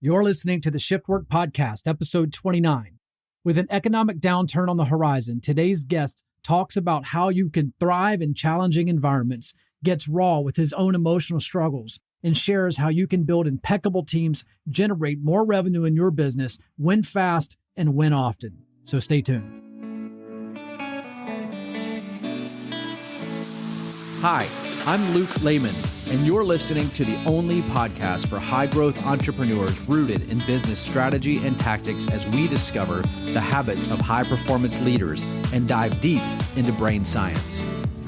You're listening to the Shift Work Podcast, episode 29. With an economic downturn on the horizon, today's guest talks about how you can thrive in challenging environments, gets raw with his own emotional struggles, and shares how you can build impeccable teams, generate more revenue in your business, win fast, and win often. So stay tuned. Hi, I'm Luke Lehman, and you're listening to the only podcast for high-growth entrepreneurs rooted in business strategy and tactics as we discover the habits of high-performance leaders and dive deep into brain science.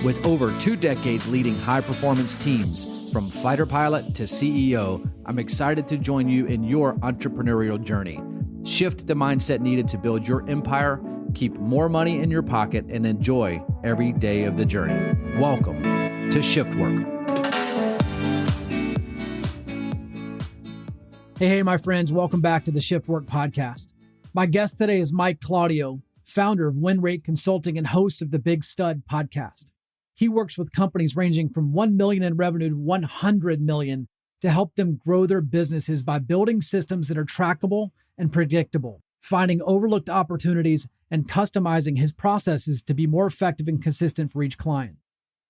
With over 2 decades leading high-performance teams, from fighter pilot to CEO, I'm excited to join you in your entrepreneurial journey. Shift the mindset needed to build your empire, keep more money in your pocket, and enjoy every day of the journey. Welcome to Shift Work. Hey, my friends, welcome back to the Shift Work Podcast. My guest today is Mike Claudio, founder of WinRate Consulting and host of the Big Stud podcast. He works with companies ranging from 1 million in revenue to 100 million to help them grow their businesses by building systems that are trackable and predictable, finding overlooked opportunities, and customizing his processes to be more effective and consistent for each client.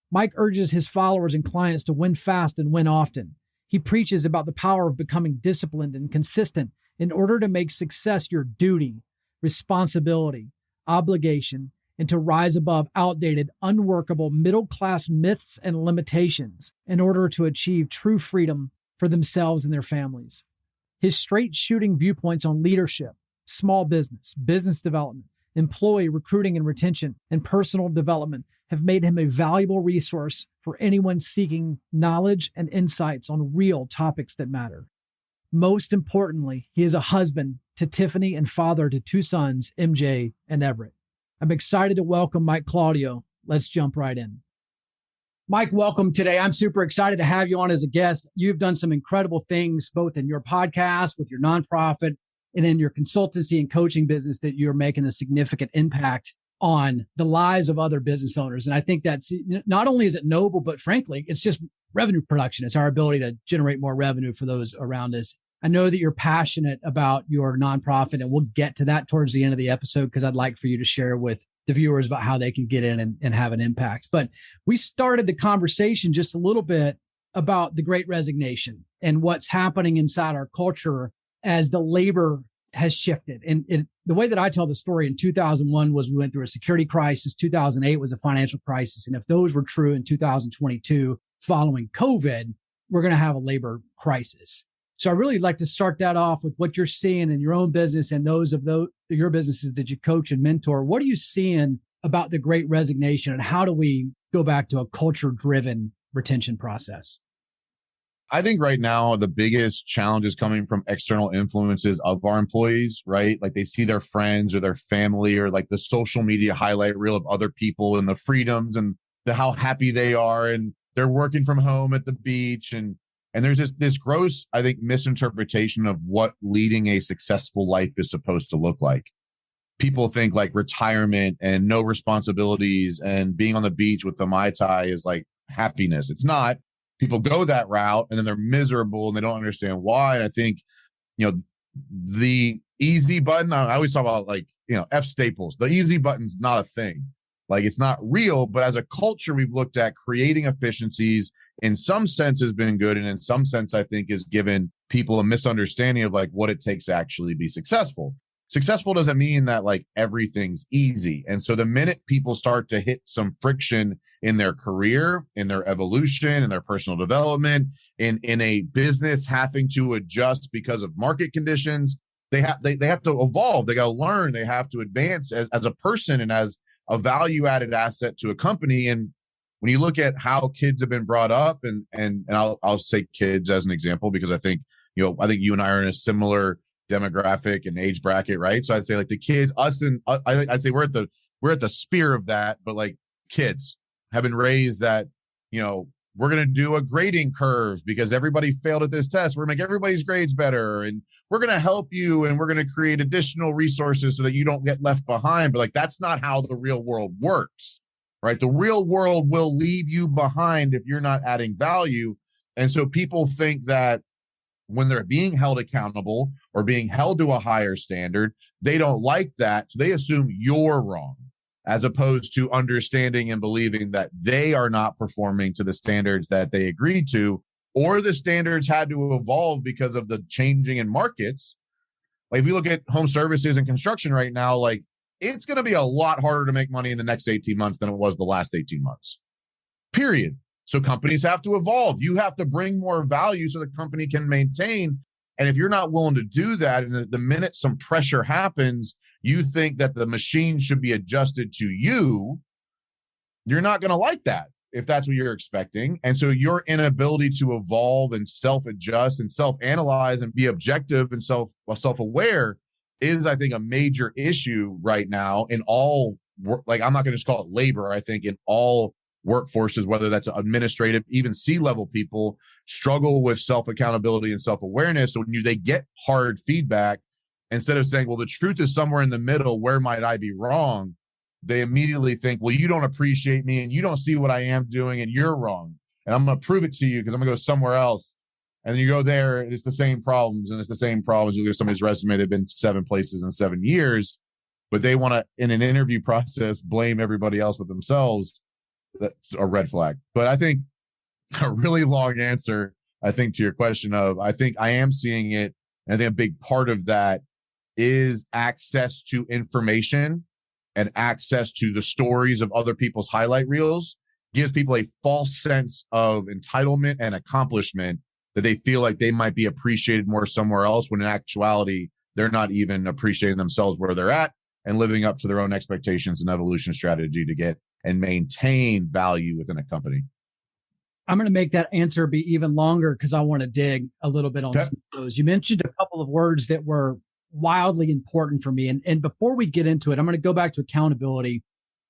Mike urges his followers and clients to win fast and win often. He preaches about the power of becoming disciplined and consistent in order to make success your duty, responsibility, obligation, and to rise above outdated, unworkable middle-class myths and limitations in order to achieve true freedom for themselves and their families. His straight-shooting viewpoints on leadership, small business, business development, employee recruiting and retention, and personal development have made him a valuable resource for anyone seeking knowledge and insights on real topics that matter. Most importantly, he is a husband to Tiffany and father to 2 sons, MJ and Everett. I'm excited to welcome Mike Claudio. Let's jump right in. Mike, welcome today. I'm super excited to have you on as a guest. You've done some incredible things, both in your podcast, with your nonprofit, and in your consultancy and coaching business that you're making a significant impact on the lives of other business owners. And I think that's not only is it noble, but frankly, it's just revenue production. It's our ability to generate more revenue for those around us. I know that you're passionate about your nonprofit, and we'll get to that towards the end of the episode because I'd like for you to share with the viewers about how they can get in and have an impact. But we started the conversation just a little bit about the Great Resignation and what's happening inside our culture as the labor has shifted. And the way that I tell the story, in 2001 was we went through a security crisis. 2008 was a financial crisis. And if those were true in 2022, following COVID, we're going to have a labor crisis. So I really like to start that off with what you're seeing in your own business and those of your businesses that you coach and mentor. What are you seeing about the Great Resignation, and how do we go back to a culture-driven retention process? I think right now, the biggest challenge is coming from external influences of our employees, right? Like they see their friends or their family or like the social media highlight reel of other people and the freedoms and how happy they are. And they're working from home at the beach. And there's this gross, I think, misinterpretation of what leading a successful life is supposed to look like. People think like retirement and no responsibilities and being on the beach with the Mai Tai is like happiness. It's not. People go that route and then they're miserable and they don't understand why. And I think, the easy button, I always talk about F Staples. The easy button's not a thing. Like it's not real, but as a culture, we've looked at creating efficiencies in some sense has been good. And in some sense, I think has given people a misunderstanding of like what it takes to actually be successful. Successful doesn't mean that like everything's easy. And so the minute people start to hit some friction in their career, in their evolution, in their personal development, in a business having to adjust because of market conditions, they have to evolve. They got to learn. They have to advance as a person and as a value added asset to a company. And when you look at how kids have been brought up, and I'll say kids as an example, because I think you and I are in a similar demographic and age bracket, right? So I'd say like the kids, us, and I'd say we're at the spear of that, but like kids have been raised that, we're going to do a grading curve because everybody failed at this test. We're going to make everybody's grades better, and we're going to help you, and we're going to create additional resources so that you don't get left behind. But like, that's not how the real world works, right? The real world will leave you behind if you're not adding value. And so people think that when they're being held accountable or being held to a higher standard, they don't like that. So they assume you're wrong, as opposed to understanding and believing that they are not performing to the standards that they agreed to, or the standards had to evolve because of the changing in markets. Like if we look at home services and construction right now, like it's going to be a lot harder to make money in the next 18 months than it was the last 18 months, period. So companies have to evolve. You have to bring more value so the company can maintain. And if you're not willing to do that, and the minute some pressure happens, you think that the machine should be adjusted to you, you're not going to like that if that's what you're expecting. And so your inability to evolve and self-adjust and self-analyze and be objective and self-aware is, I think, a major issue right now in all work. Like, I'm not going to just call it labor. I think in all workforces, whether that's administrative, even C-level people struggle with self-accountability and self-awareness. So when they get hard feedback, instead of saying, well, the truth is somewhere in the middle, where might I be wrong? They immediately think, well, you don't appreciate me and you don't see what I am doing and you're wrong. And I'm going to prove it to you because I'm going to go somewhere else. And then you go there and it's the same problems, and it's the same problems. You look at somebody's resume, they've been 7 places in 7 years, but they want to, in an interview process, blame everybody else but themselves. That's a red flag. But I think a really long answer, I think, to your question of, I think I am seeing it. And I think a big part of that is access to information and access to the stories of other people's highlight reels gives people a false sense of entitlement and accomplishment, that they feel like they might be appreciated more somewhere else, when in actuality, they're not even appreciating themselves where they're at and living up to their own expectations and evolution strategy to get and maintain value within a company. I'm going to make that answer be even longer because I want to dig a little bit on some of those. You mentioned a couple of words that were wildly important for me. And before we get into it, I'm going to go back to accountability,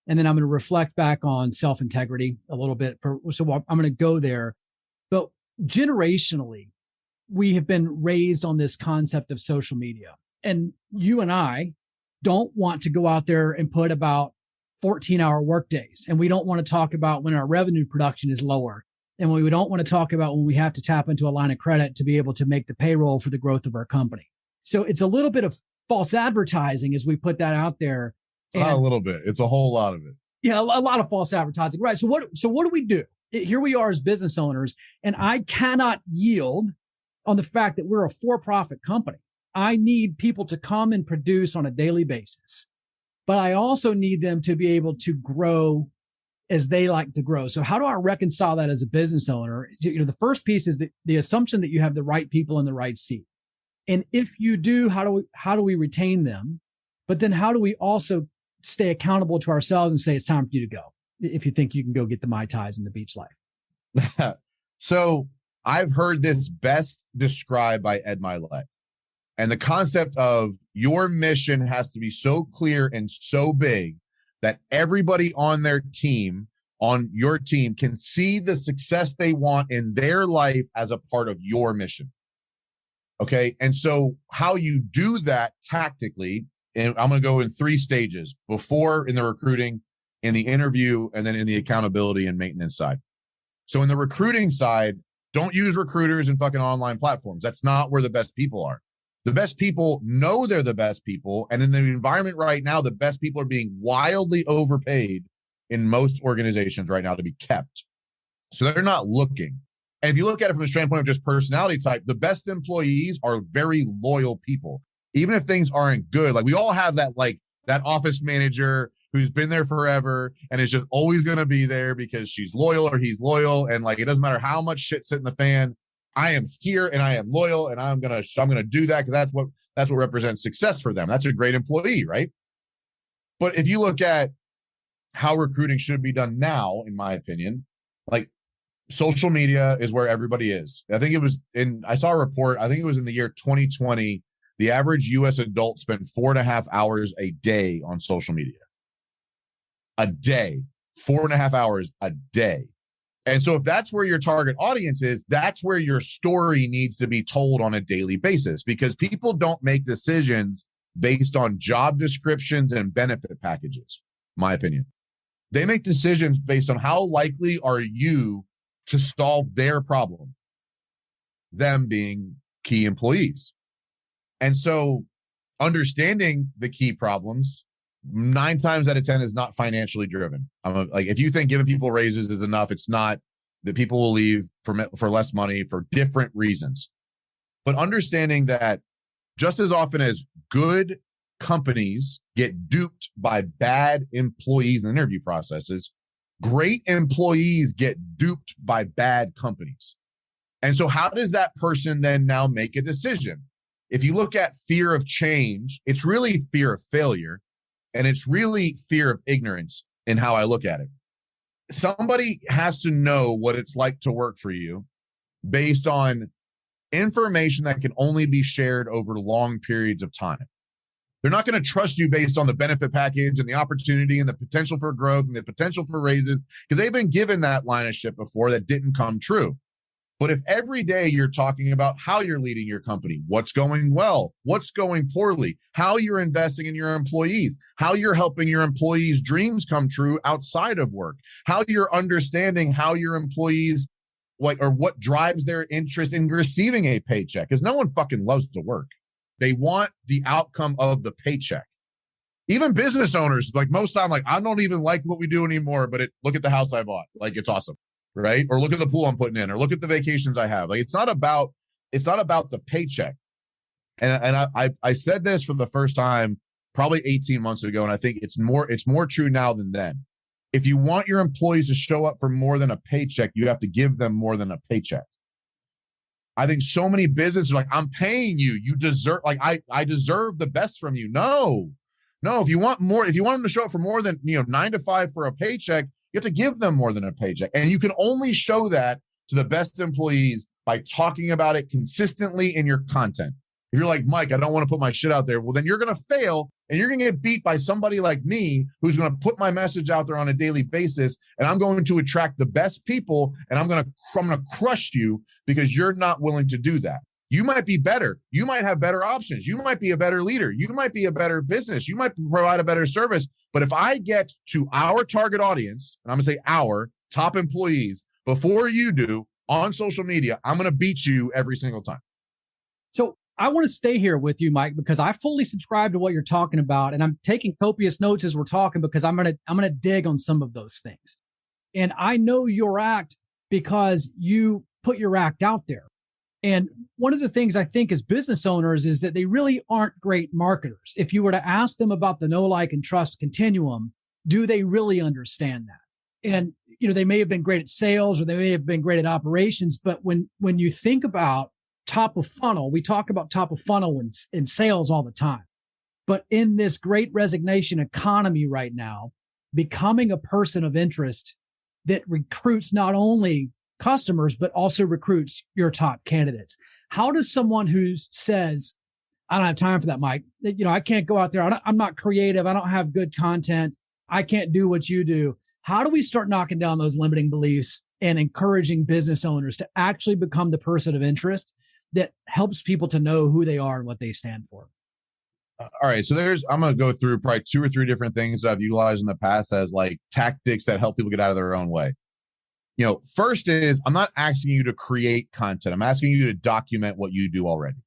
and then I'm going to reflect back on self-integrity a little bit. So I'm going to go there. But generationally, we have been raised on this concept of social media. And you and I don't want to go out there and put about 14-hour workdays. And we don't want to talk about when our revenue production is lower. And we don't want to talk about when we have to tap into a line of credit to be able to make the payroll for the growth of our company. So it's a little bit of false advertising as we put that out there. Not a little bit. It's a whole lot of it. Yeah, a lot of false advertising. Right. So what do we do? Here we are as business owners, and I cannot yield on the fact that we're a for-profit company. I need people to come and produce on a daily basis, but I also need them to be able to grow as they like to grow. So how do I reconcile that as a business owner? The first piece is the assumption that you have the right people in the right seat. And if you do, how do we retain them? But then how do we also stay accountable to ourselves and say, it's time for you to go, if you think you can go get the Mai Tais and the beach life? So I've heard this best described by Ed Milet. And the concept of your mission has to be so clear and so big that everybody on their team, on your team, can see the success they want in their life as a part of your mission. Okay. And so how you do that tactically, and I'm going to go in 3 stages: before, in the recruiting, in the interview, and then in the accountability and maintenance side. So in the recruiting side, don't use recruiters and fucking online platforms. That's not where the best people are. The best people know they're the best people. And in the environment right now, the best people are being wildly overpaid in most organizations right now to be kept. So they're not looking. And if you look at it from the standpoint of just personality type, the best employees are very loyal people. Even if things aren't good, like we all have that, like that office manager who's been there forever and is just always going to be there because she's loyal or he's loyal. And like, it doesn't matter how much shit's hitting the fan. I am here and I am loyal and I'm going to do that because that's what represents success for them. That's a great employee, right? But if you look at how recruiting should be done now, in my opinion, like social media is where everybody is. I saw a report, I think it was in the year 2020, the average US adult spent 4.5 hours a day on social media. A day, 4.5 hours a day. And so if that's where your target audience is, that's where your story needs to be told on a daily basis, because people don't make decisions based on job descriptions and benefit packages, my opinion. They make decisions based on how likely are you to solve their problem, them being key employees. And so understanding the key problems 9 times out of 10 is not financially driven. Like, if you think giving people raises is enough, it's not. That people will leave for less money for different reasons. But understanding that just as often as good companies get duped by bad employees in interview processes, great employees get duped by bad companies. And so how does that person then now make a decision? If you look at fear of change, it's really fear of failure, and it's really fear of ignorance in how I look at it. Somebody has to know what it's like to work for you based on information that can only be shared over long periods of time. They're not going to trust you based on the benefit package and the opportunity and the potential for growth and the potential for raises, because they've been given that line of shit before that didn't come true. But if every day you're talking about how you're leading your company, what's going well, what's going poorly, how you're investing in your employees, how you're helping your employees' dreams come true outside of work, how you're understanding how your employees or what drives their interest in receiving a paycheck, because no one fucking loves to work. They want the outcome of the paycheck. Even business owners, like most time, like, I don't even like what we do anymore, but look at the house I bought. Like, it's awesome. Right? Or look at the pool I'm putting in, or look at the vacations I have. Like, it's not about the paycheck. And I said this for the first time probably 18 months ago, and I think it's more true now than then. If you want your employees to show up for more than a paycheck, you have to give them more than a paycheck. I think so many businesses are like, I'm paying you. You deserve, like, I deserve the best from you. No, if you want them to show up for more than 9 to 5 for a paycheck, you have to give them more than a paycheck. And you can only show that to the best employees by talking about it consistently in your content. If you're like, Mike, I don't want to put my shit out there, well, then you're going to fail, and you're going to get beat by somebody like me who's going to put my message out there on a daily basis, and I'm going to attract the best people, and I'm going to crush you because you're not willing to do that. You might be better. You might have better options. You might be a better leader. You might be a better business. You might provide a better service. But if I get to our target audience, and I'm going to say our top employees, before you do on social media, I'm going to beat you every single time. So I want to stay here with you, Mike, because I fully subscribe to what you're talking about. And I'm taking copious notes as we're talking, because I'm going to dig on some of those things. And I know your act because you put your act out there. And one of the things I think as business owners is that they really aren't great marketers. If you were to ask them about the know, like, and trust continuum, do they really understand that? And, they may have been great at sales, or they may have been great at operations. But when you think about top of funnel, we talk about top of funnel in sales all the time. But in this great resignation economy right now, becoming a person of interest that recruits not only customers, but also recruits your top candidates. How does someone who says, I don't have time for that, Mike, I can't go out there, I'm not creative, I don't have good content, I can't do what you do. How do we start knocking down those limiting beliefs and encouraging business owners to actually become the person of interest that helps people to know who they are and what they stand for? All right. So I'm going to go through probably 2 or 3 different things that I've utilized in the past as like tactics that help people get out of their own way. First is, I'm not asking you to create content. I'm asking you to document what you do already.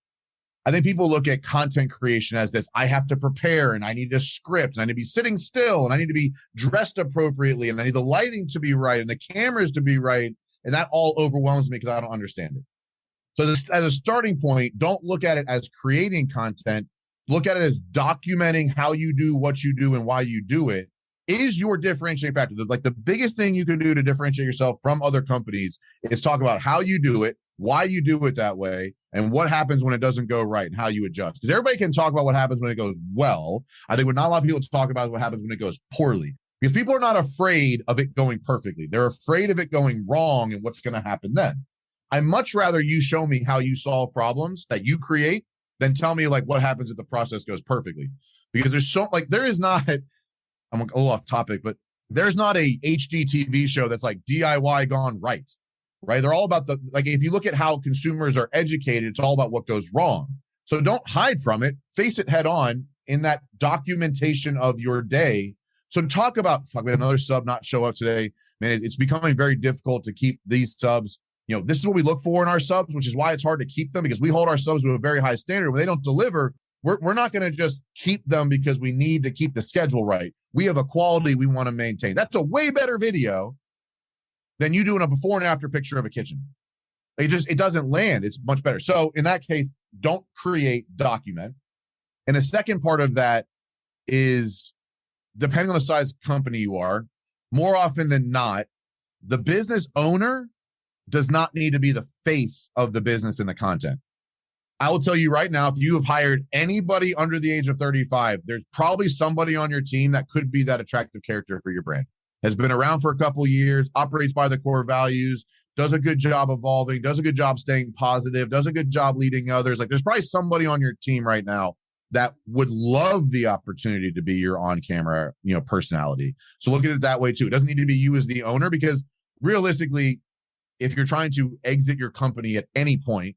I think people look at content creation as this, I have to prepare, and I need a script, and I need to be sitting still, and I need to be dressed appropriately, and I need the lighting to be right, and the cameras to be right. And that all overwhelms me because I don't understand it. So as a starting point, don't look at it as creating content. Look at it as documenting how you do what you do and why you do it is your differentiating factor. Like, the biggest thing you can do to differentiate yourself from other companies is talk about how you do it, why you do it that way, and what happens when it doesn't go right and how you adjust. Because everybody can talk about what happens when it goes well. I think not a lot of people talk about what happens when it goes poorly. Because people are not afraid of it going perfectly. They're afraid of it going wrong and what's going to happen then. I'd much rather you show me how you solve problems that you create than tell me like what happens if the process goes perfectly. Because there is not, I'm a little off topic, but there's not a HGTV show that's like DIY gone right? They're all about if you look at how consumers are educated, it's all about what goes wrong. So don't hide from it, face it head on in that documentation of your day. So talk about, fuck, we had another sub not show up today. Man, it's becoming very difficult to keep these subs This is what we look for in our subs, which is why it's hard to keep them, because we hold our subs to a very high standard. When they don't deliver, we're not going to just keep them because we need to keep the schedule right. We have a quality we want to maintain. That's a way better video than you doing a before and after picture of a kitchen. It doesn't land. It's much better. So in that case, don't create, document. And the second part of that is, depending on the size company you are, more often than not, the business owner does not need to be the face of the business in the content. I will tell you right now, if you have hired anybody under the age of 35, there's probably somebody on your team that could be that attractive character for your brand. Has been around for a couple of years, operates by the core values, does a good job evolving, does a good job staying positive, does a good job leading others. Like, there's probably somebody on your team right now that would love the opportunity to be your on-camera, personality. So look at it that way too. It doesn't need to be you as the owner, because realistically, if you're trying to exit your company at any point,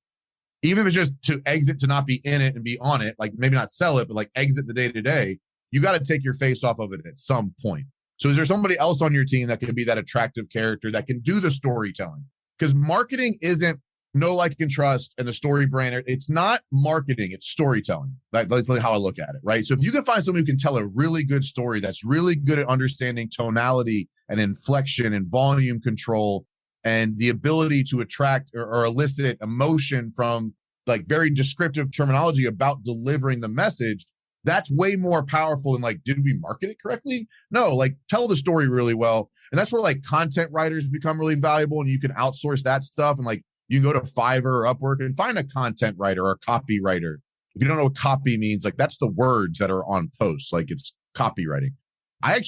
even if it's just to exit, to not be in it and be on it, like maybe not sell it, but like exit the day to day, you got to take your face off of it at some point. So is there somebody else on your team that can be that attractive character that can do the storytelling? Because marketing isn't know, like, and trust and the story brand. It's not marketing, it's storytelling. That's how I look at it, right? So if you can find someone who can tell a really good story, that's really good at understanding tonality and inflection and volume control, and the ability to attract or elicit emotion from like very descriptive terminology about delivering the message, that's way more powerful than like, did we market it correctly? No, like, tell the story really well. And that's where like content writers become really valuable, and you can outsource that stuff. And like, you can go to Fiverr or Upwork and find a content writer or a copywriter. If you don't know what copy means, like, that's the words that are on posts, like it's copywriting. I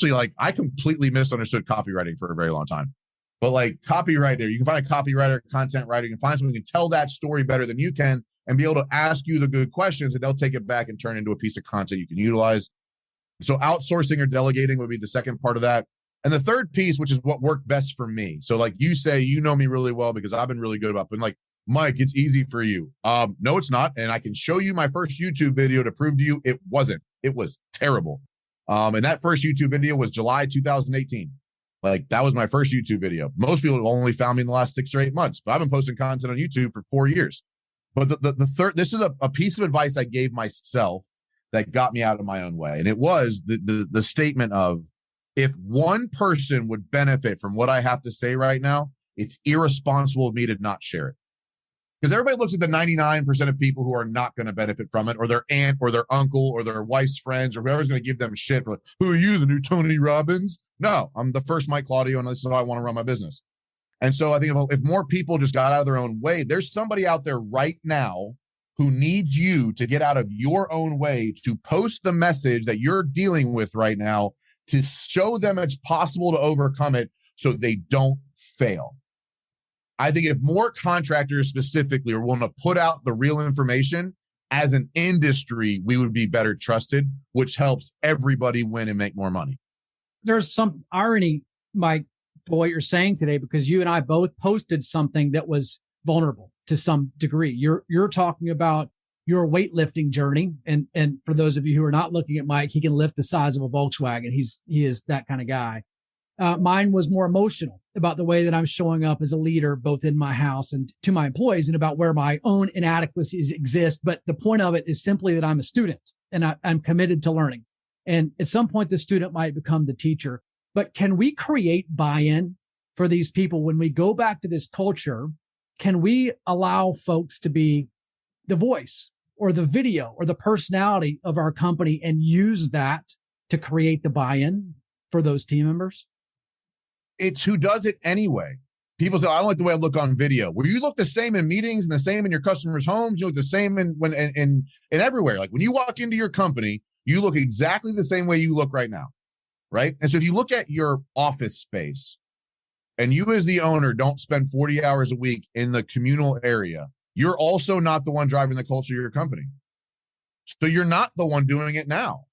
completely misunderstood copywriting for a very long time. But like, copywriter, you can find a copywriter, content writer, you can find someone who can tell that story better than you can and be able to ask you the good questions, and they'll take it back and turn it into a piece of content you can utilize. So outsourcing or delegating would be the second part of that. And the third piece, which is what worked best for me. So like you say, you know me really well because I've been really good about being like, Mike, it's easy for you. No, it's not. And I can show you my first YouTube video to prove to you it wasn't. It was terrible. And that first YouTube video was July 2018. Like, that was my first YouTube video. Most people have only found me in the last 6 or 8 months, but I've been posting content on YouTube for 4 years. But the third, this is a piece of advice I gave myself that got me out of my own way. And it was the statement of, if one person would benefit from what I have to say right now, it's irresponsible of me to not share it. Because everybody looks at the 99% of people who are not going to benefit from it, or their aunt or their uncle or their wife's friends, or whoever's going to give them shit for like, who are you, the new Tony Robbins? No, I'm the first Mike Claudio, and this is how I want to run my business. And so I think if more people just got out of their own way, there's somebody out there right now who needs you to get out of your own way to post the message that you're dealing with right now, to show them it's possible to overcome it so they don't fail. I think if more contractors specifically are willing to put out the real information, as an industry, we would be better trusted, which helps everybody win and make more money. There's some irony, Mike, to what you're saying today, because you and I both posted something that was vulnerable to some degree. You're talking about your weightlifting journey. And for those of you who are not looking at Mike, he can lift the size of a Volkswagen. He is that kind of guy. Mine was more emotional about the way that I'm showing up as a leader, both in my house and to my employees, and about where my own inadequacies exist. But the point of it is simply that I'm a student and I'm committed to learning. And at some point, the student might become the teacher. But can we create buy-in for these people when we go back to this culture? Can we allow folks to be the voice or the video or the personality of our company and use that to create the buy-in for those team members? It's who does it anyway. People say, I don't like the way I look on video. Well, you look the same in meetings and the same in your customers' homes. You look the same in everywhere. Like, when you walk into your company, you look exactly the same way you look right now, right? And so if you look at your office space and you as the owner don't spend 40 hours a week in the communal area, you're also not the one driving the culture of your company. So you're not the one doing it now.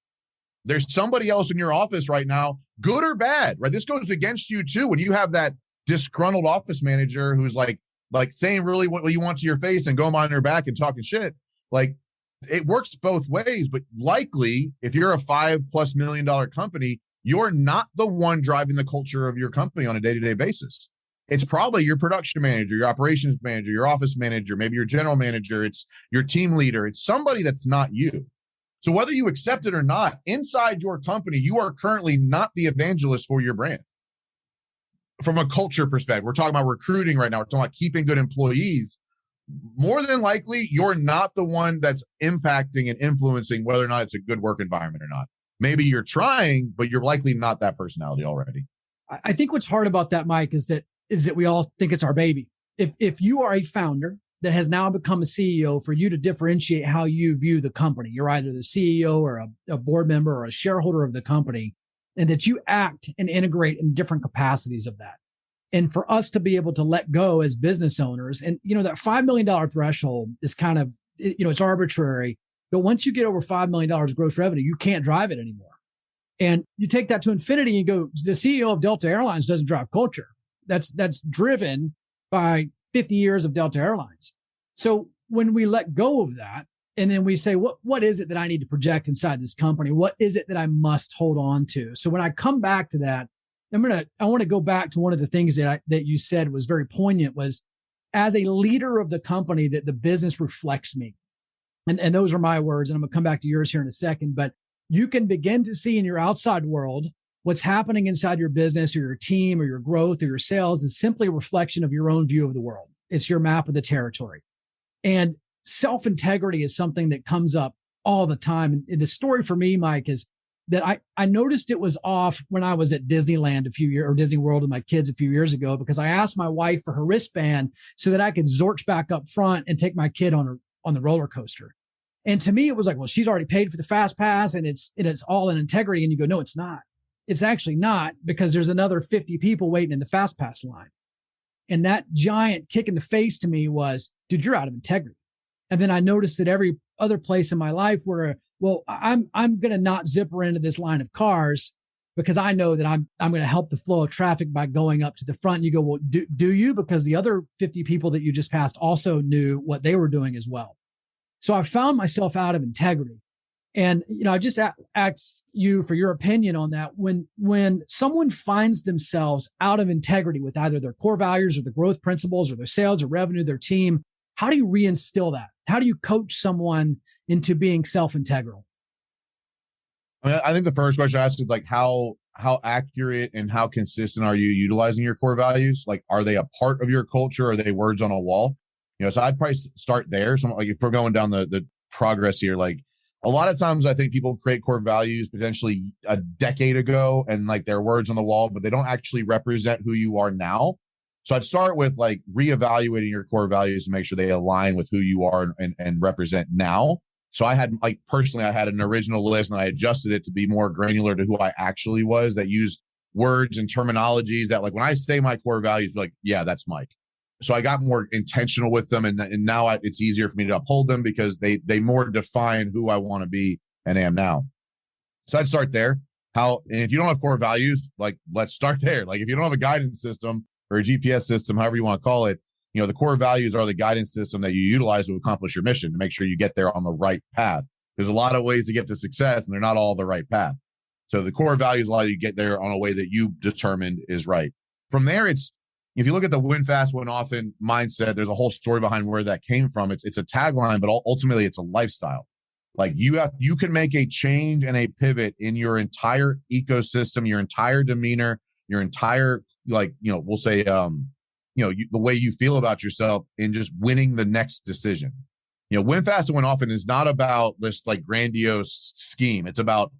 There's somebody else in your office right now, good or bad, right? This goes against you too. When you have that disgruntled office manager who's like saying really what you want to your face and going behind your back and talking shit, like, it works both ways. But likely, if you're a $5+ million company, you're not the one driving the culture of your company on a day-to-day basis. It's probably your production manager, your operations manager, your office manager, maybe your general manager, it's your team leader. It's somebody that's not you. So whether you accept it or not, inside your company, you are currently not the evangelist for your brand. From a culture perspective, we're talking about recruiting right now. We're talking about keeping good employees. More than likely, you're not the one that's impacting and influencing whether or not it's a good work environment or not. Maybe you're trying, but you're likely not that personality already. I think what's hard about that, Mike, is that we all think it's our baby. If you are a founder that has now become a CEO, for you to differentiate how you view the company, you're either the CEO or a board member or a shareholder of the company, and that you act and integrate in different capacities of that. And for us to be able to let go as business owners, and that $5 million threshold is kind of, it's arbitrary, but once you get over $5 million gross revenue, you can't drive it anymore. And you take that to infinity and you go, the CEO of Delta Airlines doesn't drive culture. That's driven by 50 years of Delta Airlines. So when we let go of that, and then we say, what is it that I need to project inside this company? What is it that I must hold on to? So when I come back to that, I want to go back to one of the things that you said was very poignant, was as a leader of the company, that the business reflects me. And those are my words. And I'm going to come back to yours here in a second, but you can begin to see in your outside world what's happening inside your business or your team or your growth or your sales is simply a reflection of your own view of the world. It's your map of the territory. And self-integrity is something that comes up all the time. And the story for me, Mike, is that I noticed it was off when I was at Disneyland or Disney World with my kids a few years ago, because I asked my wife for her wristband so that I could zorch back up front and take my kid on the roller coaster. And to me, it was like, well, she's already paid for the fast pass and it's all in integrity. And you go, no, it's not. It's actually not, because there's another 50 people waiting in the fast pass line. And that giant kick in the face to me was, dude, you're out of integrity. And then I noticed that every other place in my life where, well, I'm going to not zipper into this line of cars because I know that I'm going to help the flow of traffic by going up to the front. And you go, well, do you? Because the other 50 people that you just passed also knew what they were doing as well. So I found myself out of integrity. And, I just asked you for your opinion on that. When someone finds themselves out of integrity with either their core values or the growth principles or their sales or revenue, their team, how do you reinstill that? How do you coach someone into being self-integral? I think the first question I asked is like, how accurate and how consistent are you utilizing your core values? Like, are they a part of your culture? Or are they words on a wall? So I'd probably start there. So like, if we're going down the progress here, like, a lot of times I think people create core values potentially a decade ago and like they're words on the wall, but they don't actually represent who you are now. So I'd start with like reevaluating your core values to make sure they align with who you are and represent now. So I had I had an original list and I adjusted it to be more granular to who I actually was, that used words and terminologies that, like, when I say my core values, like, yeah, that's Mike. So I got more intentional with them, and now it's easier for me to uphold them because they more define who I want to be and am now. So I'd start there. And if you don't have core values, like, let's start there. Like, if you don't have a guidance system or a GPS system, however you want to call it, the core values are the guidance system that you utilize to accomplish your mission, to make sure you get there on the right path. There's a lot of ways to get to success, and they're not all the right path. So the core values allow you to get there on a way that you determined is right. From there, if you look at the win fast, win often mindset, there's a whole story behind where that came from. It's a tagline, but ultimately it's a lifestyle. Like, you can make a change and a pivot in your entire ecosystem, your entire demeanor, your entire, we'll say, the way you feel about yourself in just winning the next decision. Win fast and win often is not about this like grandiose scheme. It's about,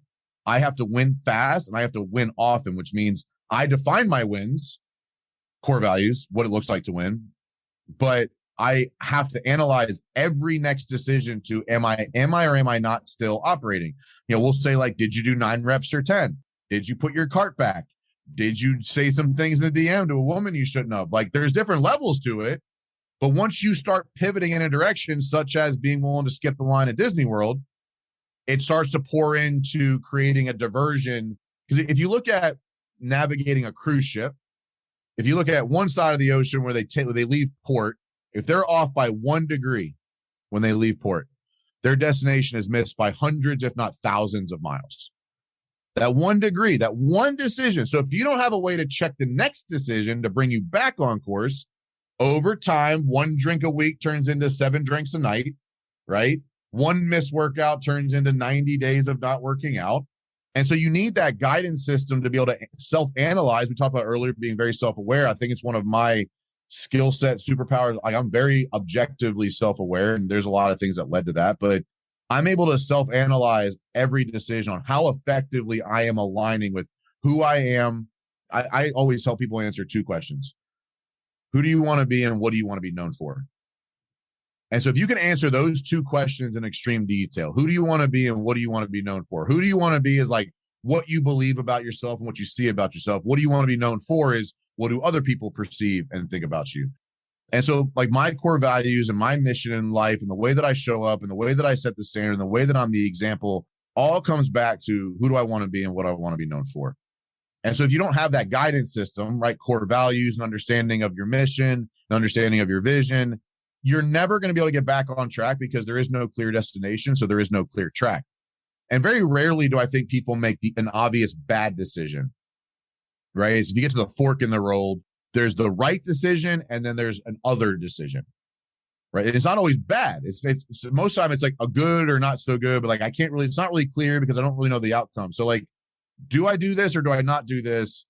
I have to win fast and I have to win often, which means I define my wins, core values, what it looks like to win, but I have to analyze every next decision to, am I or am I not still operating? We'll say, like, did you do 9 reps or 10? Did you put your cart back? Did you say some things in the DM to a woman you shouldn't have? Like, there's different levels to it. But once you start pivoting in a direction, such as being willing to skip the line at Disney World, it starts to pour into creating a diversion. Because if you look at navigating a cruise ship, if you look at one side of the ocean where they leave port, if they're off by 1 degree when they leave port, their destination is missed by hundreds, if not thousands of miles. that 1 degree, that one decision. So if you don't have a way to check the next decision to bring you back on course, over time, 1 drink a week turns into 7 drinks a night, right? 1 missed workout turns into 90 days of not working out. And so you need that guidance system to be able to self-analyze. We talked about earlier being very self-aware. I think it's one of my skill set superpowers. Like, I'm very objectively self-aware, and there's a lot of things that led to that, but I'm able to self-analyze every decision on how effectively I am aligning with who I am. I always tell people answer 2 questions. Who do you want to be and what do you want to be known for? And so if you can answer those 2 questions in extreme detail, who do you want to be and what do you want to be known for? Who do you want to be is like what you believe about yourself and what you see about yourself. What do you want to be known for is what do other people perceive and think about you? And so like my core values and my mission in life and the way that I show up and the way that I set the standard and the way that I'm the example all comes back to who do I want to be and what I want to be known for. And so if you don't have that guidance system, right, core values and understanding of your mission, and understanding of your vision, you're never going to be able to get back on track because there is no clear destination. So there is no clear track. And very rarely do I think people make an obvious bad decision, right? So if you get to the fork in the road, there's the right decision and then there's an other decision, right? And it's not always bad. It's most time it's like a good or not so good, but like it's not really clear because I don't really know the outcome. So like, do I do this or do I not do this?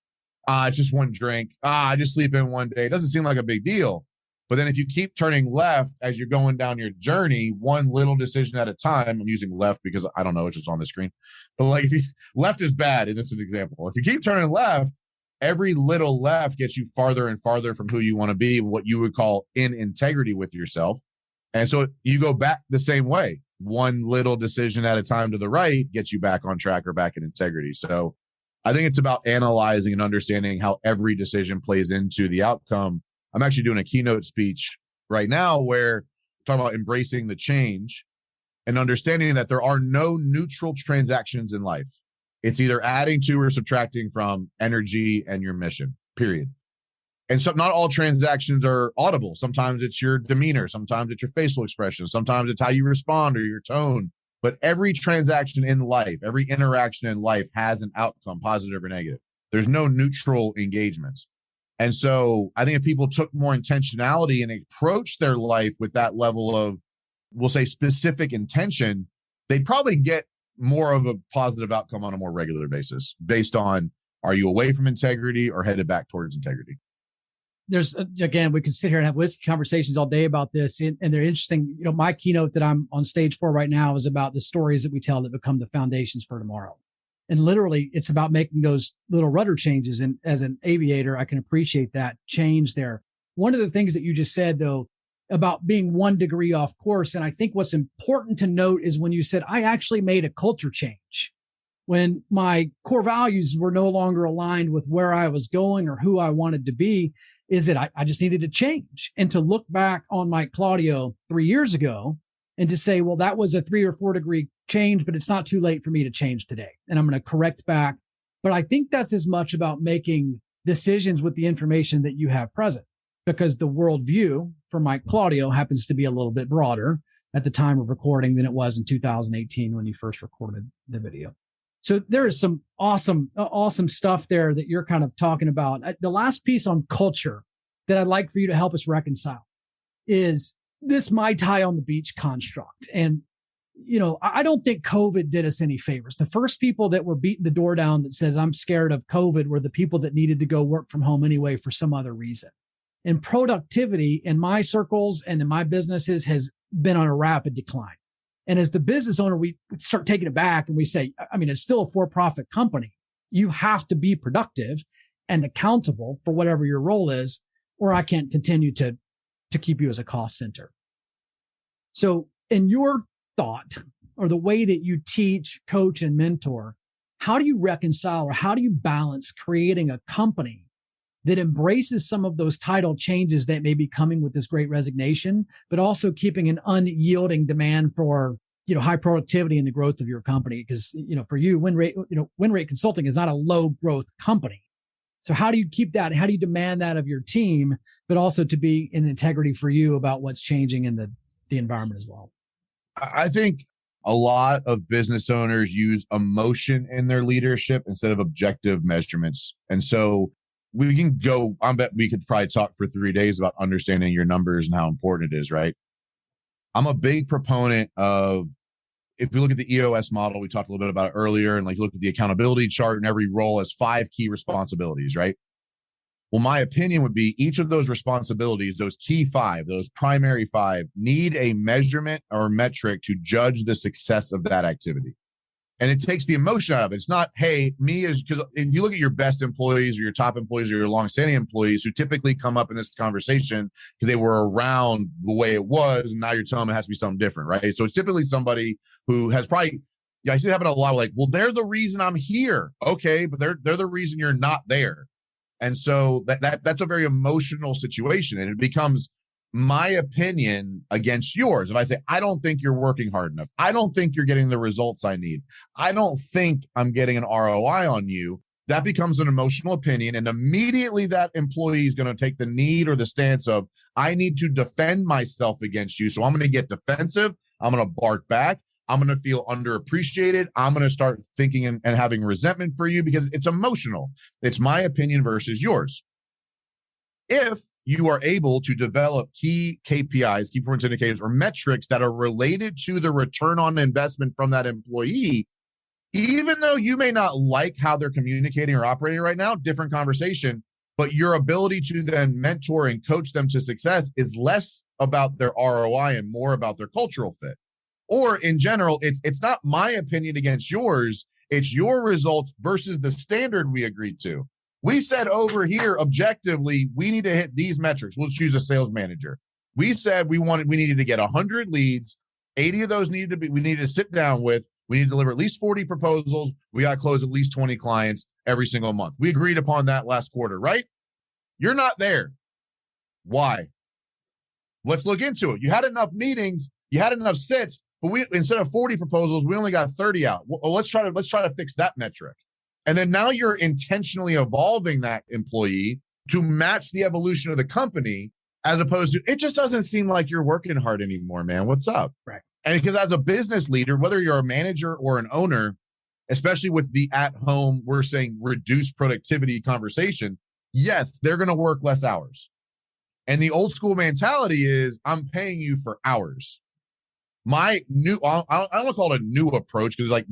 It's just 1 drink. I just sleep in 1 day. It doesn't seem like a big deal. But then if you keep turning left as you're going down your journey, 1 little decision at a time, I'm using left because I don't know, it's just on the screen. But like left is bad, and it's an example. If you keep turning left, every little left gets you farther and farther from who you want to be, what you would call in integrity with yourself. And so you go back the same way. 1 little decision at a time to the right gets you back on track or back in integrity. So I think it's about analyzing and understanding how every decision plays into the outcome. I'm actually doing a keynote speech right now where I'm talking about embracing the change and understanding that there are no neutral transactions in life. It's either adding to or subtracting from energy and your mission, period. And so not all transactions are audible. Sometimes it's your demeanor. Sometimes it's your facial expression. Sometimes it's how you respond or your tone. But every transaction in life, every interaction in life has an outcome, positive or negative. There's no neutral engagements. And so I think if people took more intentionality and approached their life with that level of, we'll say, specific intention, they'd probably get more of a positive outcome on a more regular basis based on, are you away from integrity or headed back towards integrity? There's, again, we can sit here and have whiskey conversations all day about this, and they're interesting. You know, my keynote that I'm on stage for right now is about the stories that we tell that become the foundations for tomorrow. And literally, it's about making those little rudder changes. And as an aviator, I can appreciate that change there. One of the things that you just said, though, about being 1 degree off course, and I think what's important to note is when you said, I actually made a culture change. When my core values were no longer aligned with where I was going or who I wanted to be, is that I just needed to change. And to look back on my Claudio 3 years ago and to say, well, that was a 3 or 4 degree change, but it's not too late for me to change today. And I'm going to correct back. But I think that's as much about making decisions with the information that you have present, because the worldview for Mike Claudio happens to be a little bit broader at the time of recording than it was in 2018 when you first recorded the video. So there is some awesome stuff there that you're kind of talking about. The last piece on culture that I'd like for you to help us reconcile is this Mai Tai on the beach construct. And, you know, I don't think COVID did us any favors. The first people that were beating the door down that says, I'm scared of COVID, were the people that needed to go work from home anyway for some other reason. And productivity in my circles and in my businesses has been on a rapid decline. And as the business owner, we start taking it back and we say, I mean, it's still a for-profit company. You have to be productive and accountable for whatever your role is, or I can't continue to keep you as a cost center. So in your thought, or the way that you teach, coach, and mentor, how do you reconcile or how do you balance creating a company that embraces some of those tidal changes that may be coming with this great resignation, but also keeping an unyielding demand for, you know, high productivity and the growth of your company? Because, you know, for you, WinRate Consulting is not a low growth company. So how do you keep that? How do you demand that of your team, but also to be in integrity for you about what's changing in the environment as well? I think A lot of business owners use emotion in their leadership instead of objective measurements. And so we can go, I bet we could probably talk for 3 days about understanding your numbers and how important it is, right? I'm a big proponent of, if we look at the EOS model, we talked a little bit about it earlier, and like look at the accountability chart, and every role has 5 key responsibilities, right? Well, my opinion would be each of those responsibilities, those key 5, those primary 5, need a measurement or metric to judge the success of that activity. And it takes the emotion out of it. It's not, hey, because if you look at your best employees or your top employees or your longstanding employees who typically come up in this conversation because they were around the way it was, and now you're telling them it has to be something different, right? So it's typically somebody who has probably, I see it happen a lot, like, well, they're the reason I'm here. Okay, but they're the reason you're not there. And so that's a very emotional situation. And it becomes my opinion against yours. If I say, I don't think you're working hard enough, I don't think you're getting the results I need, I don't think I'm getting an ROI on you, that becomes an emotional opinion. And immediately that employee is going to take the need or the stance of, I need to defend myself against you. So I'm going to get defensive. I'm going to bark back. I'm going to feel underappreciated. I'm going to start thinking and having resentment for you because it's emotional. It's my opinion versus yours. If you are able to develop key KPIs, key performance indicators, or metrics that are related to the return on investment from that employee, even though you may not like how they're communicating or operating right now, different conversation, but your ability to then mentor and coach them to success is less about their ROI and more about their cultural fit. Or in general, it's not my opinion against yours. It's your results versus the standard we agreed to. We said over here, objectively, we need to hit these metrics. We'll choose a sales manager. We said we needed to get 100 leads. 80 of those we needed to sit down with. We need to deliver at least 40 proposals. We got to close at least 20 clients every single month. We agreed upon that last quarter, right? You're not there. Why? Let's look into it. You had enough meetings. You had enough sits. But we, instead of 40 proposals, we only got 30 out. Well, let's try to fix that metric. And then now you're intentionally evolving that employee to match the evolution of the company, as opposed to, it just doesn't seem like you're working hard anymore, man. What's up? Right. And because as a business leader, whether you're a manager or an owner, especially with the at-home, we're saying reduce productivity conversation, yes, they're going to work less hours. And the old school mentality is, I'm paying you for hours. My new, I don't want to call it a new approach because, like,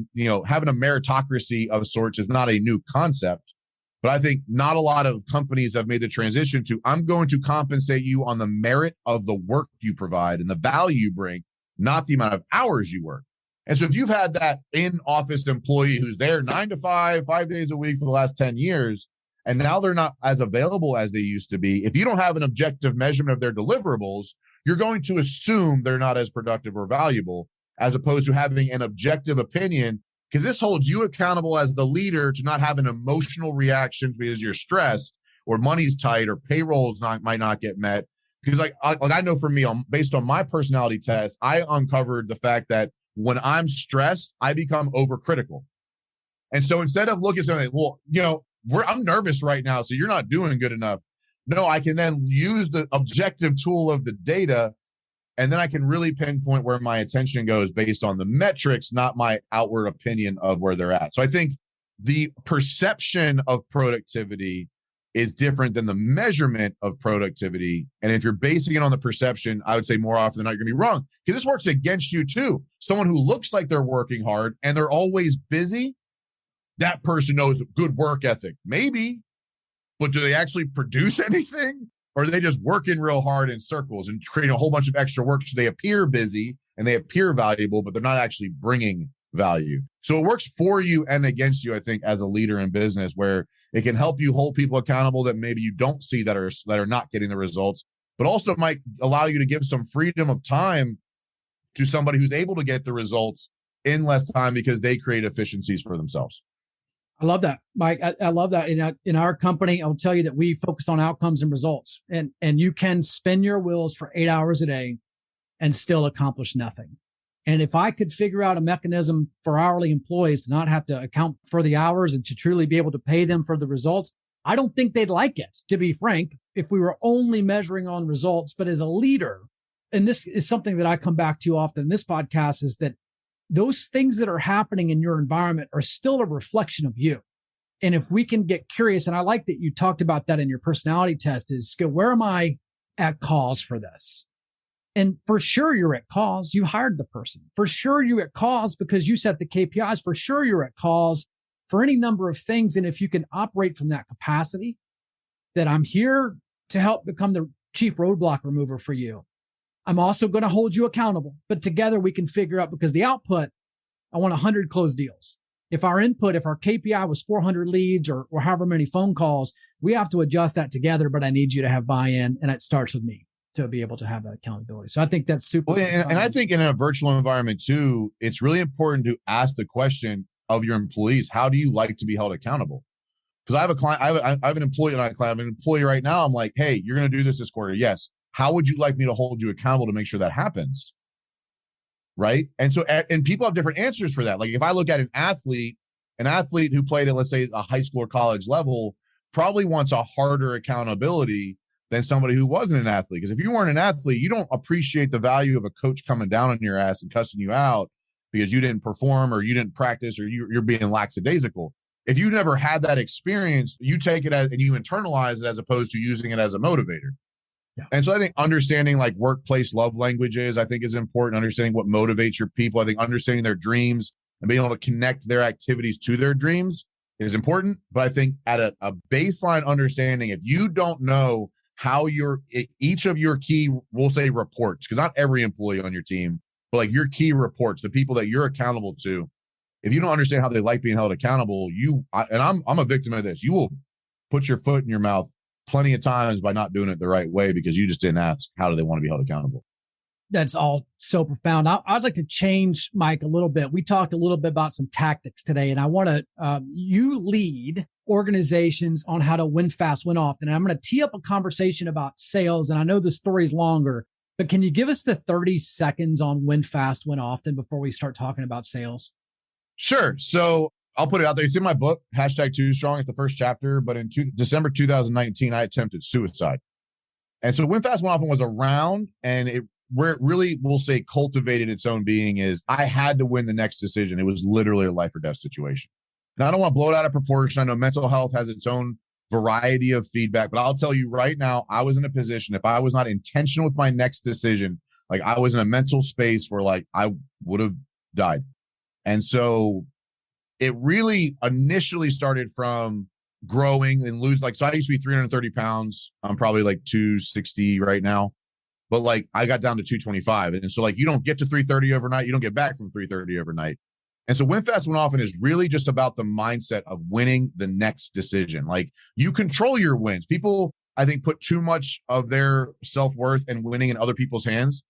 having a meritocracy of sorts is not a new concept. But I think not a lot of companies have made the transition to, I'm going to compensate you on the merit of the work you provide and the value you bring, not the amount of hours you work. And so if you've had that in-office employee who's there 9 to 5, 5 days a week for the last 10 years, and now they're not as available as they used to be, if you don't have an objective measurement of their deliverables, you're going to assume they're not as productive or valuable, as opposed to having an objective opinion, because this holds you accountable as the leader to not have an emotional reaction because you're stressed or money's tight or payrolls might not get met. Because I know for me, based on my personality test, I uncovered the fact that when I'm stressed, I become overcritical. And so instead of looking at something, well, I'm nervous right now, so you're not doing good enough. No, I can then use the objective tool of the data, and then I can really pinpoint where my attention goes based on the metrics, not my outward opinion of where they're at. So I think the perception of productivity is different than the measurement of productivity. And if you're basing it on the perception, I would say more often than not, you're going to be wrong, because this works against you too. Someone who looks like they're working hard and they're always busy, that person knows good work ethic. Maybe. But do they actually produce anything? Or are they just working real hard in circles and creating a whole bunch of extra work so they appear busy and they appear valuable, but they're not actually bringing value? So it works for you and against you, I think, as a leader in business, where it can help you hold people accountable that maybe you don't see that are not getting the results, but also might allow you to give some freedom of time to somebody who's able to get the results in less time because they create efficiencies for themselves. I love that, Mike. I love that. In our company, I'll tell you that we focus on outcomes and results, and you can spin your wheels for 8 hours a day and still accomplish nothing. And if I could figure out a mechanism for hourly employees to not have to account for the hours and to truly be able to pay them for the results, I don't think they'd like it, to be frank, if we were only measuring on results. But as a leader, and this is something that I come back to often in this podcast, is that those things that are happening in your environment are still a reflection of you. And if we can get curious, and I like that you talked about that in your personality test, is go, where am I at cause for this? And for sure you're at cause. You hired the person. For sure you're at cause because you set the KPIs. For sure you're at cause for any number of things. And if you can operate from that capacity, that I'm here to help become the chief roadblock remover for you. I'm also going to hold you accountable, but together we can figure out, because the output, I want 100 closed deals. If our input, if our KPI was 400 leads or however many phone calls, we have to adjust that together, but I need you to have buy-in, and it starts with me to be able to have that accountability. So I think that's super. Well, and I think in a virtual environment too, it's really important to ask the question of your employees, how do you like to be held accountable? Because I have a client, I have an employee, and I have an employee right now. I'm like, hey, you're going to do this quarter. Yes. How would you like me to hold you accountable to make sure that happens? Right. And so, and people have different answers for that. Like if I look at an athlete who played at, let's say, a high school or college level, probably wants a harder accountability than somebody who wasn't an athlete. Because if you weren't an athlete, you don't appreciate the value of a coach coming down on your ass and cussing you out because you didn't perform or you didn't practice or you're being lackadaisical. If you never had that experience, you take it as, and you internalize it as opposed to using it as a motivator. Yeah. And so I think understanding like workplace love languages, I think is important. Understanding what motivates your people. I think understanding their dreams and being able to connect their activities to their dreams is important. But I think at a baseline understanding, if you don't know how each of your key, we'll say reports, because not every employee on your team, but like your key reports, the people that you're accountable to, if you don't understand how they like being held accountable, I'm a victim of this. You will put your foot in your mouth plenty of times by not doing it the right way because you just didn't ask, how do they want to be held accountable? That's all so profound. I'd like to change, Mike, a little bit. We talked a little bit about some tactics today, and I want to, you lead organizations on how to win fast, win often. And I'm going to tee up a conversation about sales. And I know the story's longer, but can you give us the 30 seconds on win fast, win often before we start talking about sales? Sure. So I'll put it out there. It's in my book, #2Strong. It's the first chapter. But in December 2019, I attempted suicide. And so Win Fast, Win Often was around, and where it really, we'll say, cultivated its own being is I had to win the next decision. It was literally a life or death situation. Now, I don't want to blow it out of proportion. I know mental health has its own variety of feedback, but I'll tell you right now, I was in a position, if I was not intentional with my next decision, like I was in a mental space where like I would have died. And so it really initially started from growing and lose. Like, so I used to be 330 pounds. I'm probably like 260 right now, but like I got down to 225. And so like, you don't get to 330 overnight. You don't get back from 330 overnight. And so Win Fast, Win Often is really just about the mindset of winning the next decision. Like you control your wins. People, I think, put too much of their self-worth and winning in other people's hands.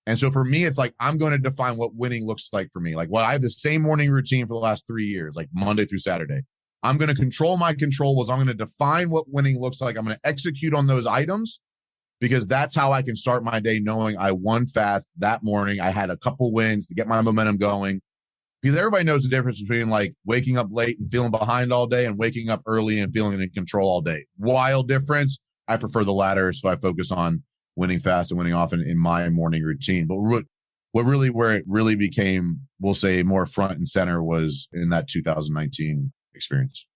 And so for me, it's like, I'm going to define what winning looks like for me. Like, I have the same morning routine for the last 3 years, like Monday through Saturday. I'm going to control my controllables. I'm going to define what winning looks like. I'm going to execute on those items because that's how I can start my day knowing I won fast that morning. I had a couple wins to get my momentum going. Because everybody knows the difference between like waking up late and feeling behind all day and waking up early and feeling in control all day. Wild difference. I prefer the latter. So I focus on winning fast and winning often in my morning routine. But where it really became, we'll say, more front and center was in that 2019 experience.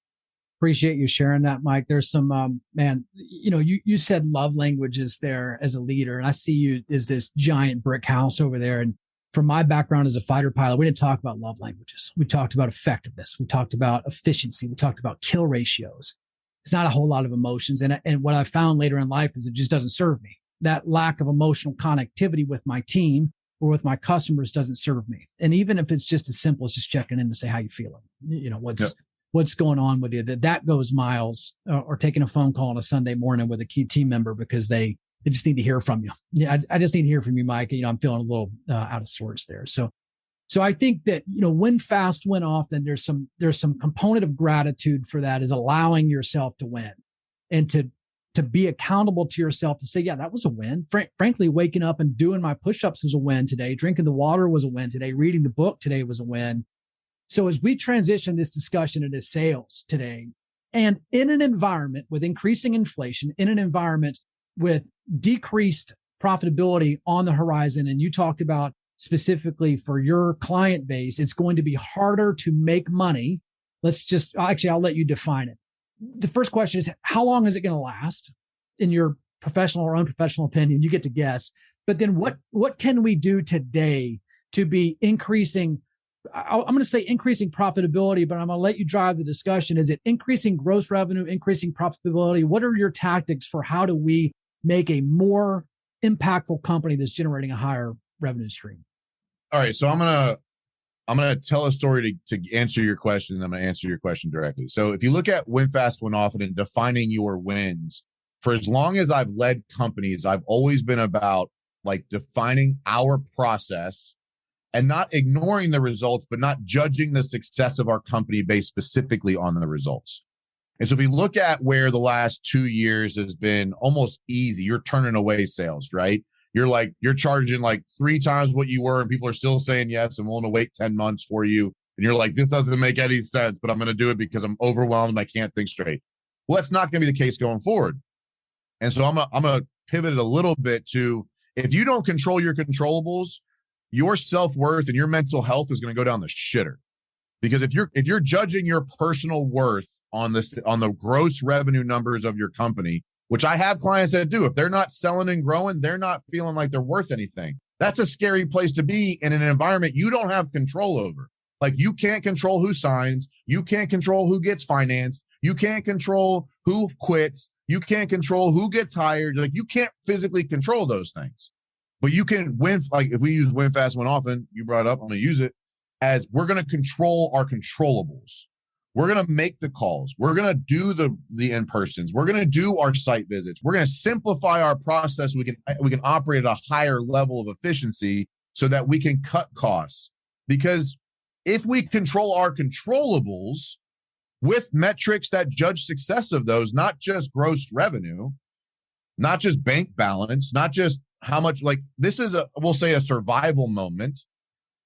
Appreciate you sharing that, Mike. There's some, man, you said love languages there as a leader, and I see you as this giant brick house over there. And from my background as a fighter pilot, we didn't talk about love languages. We talked about effectiveness. We talked about efficiency. We talked about kill ratios. It's not a whole lot of emotions. And what I found later in life is it just doesn't serve me. That lack of emotional connectivity with my team or with my customers doesn't serve me. And even if it's just as simple as just checking in to say, how you feeling? What's going on with you? That goes miles, or taking a phone call on a Sunday morning with a key team member because they just need to hear from you. Yeah, I just need to hear from you, Mike. I'm feeling a little out of sorts there. So I think that, win fast, win often. There's some component of gratitude for that, is allowing yourself to win and to be accountable to yourself, to say, yeah, that was a win. Frankly, waking up and doing my push-ups was a win today. Drinking the water was a win today. Reading the book today was a win. So as we transition this discussion into sales today, and in an environment with increasing inflation, in an environment with decreased profitability on the horizon, and you talked about specifically for your client base, it's going to be harder to make money. I'll let you define it. The first question is, how long is it going to last in your professional or unprofessional opinion? You get to guess. But then what can we do today to be increasing? I'm going to say increasing profitability, but I'm going to let you drive the discussion. Is it increasing gross revenue, increasing profitability? What are your tactics for how do we make a more impactful company that's generating a higher revenue stream? All right. So I'm going to tell a story to answer your question. And I'm going to answer your question directly. So if you look at win fast, win often and defining your wins, for as long as I've led companies, I've always been about like defining our process and not ignoring the results, but not judging the success of our company based specifically on the results. And so if we look at where the last 2 years has been almost easy, you're turning away sales, right? You're charging like 3 times what you were and people are still saying yes and willing to wait 10 months for you. And you're like, this doesn't make any sense, but I'm going to do it because I'm overwhelmed and I can't think straight. Well, that's not going to be the case going forward. And so I'm going to pivot it a little bit to, if you don't control your controllables, your self-worth and your mental health is going to go down the shitter. Because if you're judging your personal worth on the gross revenue numbers of your company, which I have clients that do, if they're not selling and growing, they're not feeling like they're worth anything. That's a scary place to be in an environment you don't have control over. Like, you can't control who signs. You can't control who gets financed. You can't control who quits. You can't control who gets hired. Like, you can't physically control those things. But you can win. Like, if we use win fast, win often, you brought it up, I'm going to use it as we're going to control our controllables. We're going to make the calls. We're going to do the in-persons. We're going to do our site visits. We're going to simplify our process. We can operate at a higher level of efficiency so that we can cut costs. Because if we control our controllables with metrics that judge success of those, not just gross revenue, not just bank balance, not just how much, like, this is we'll say a survival moment.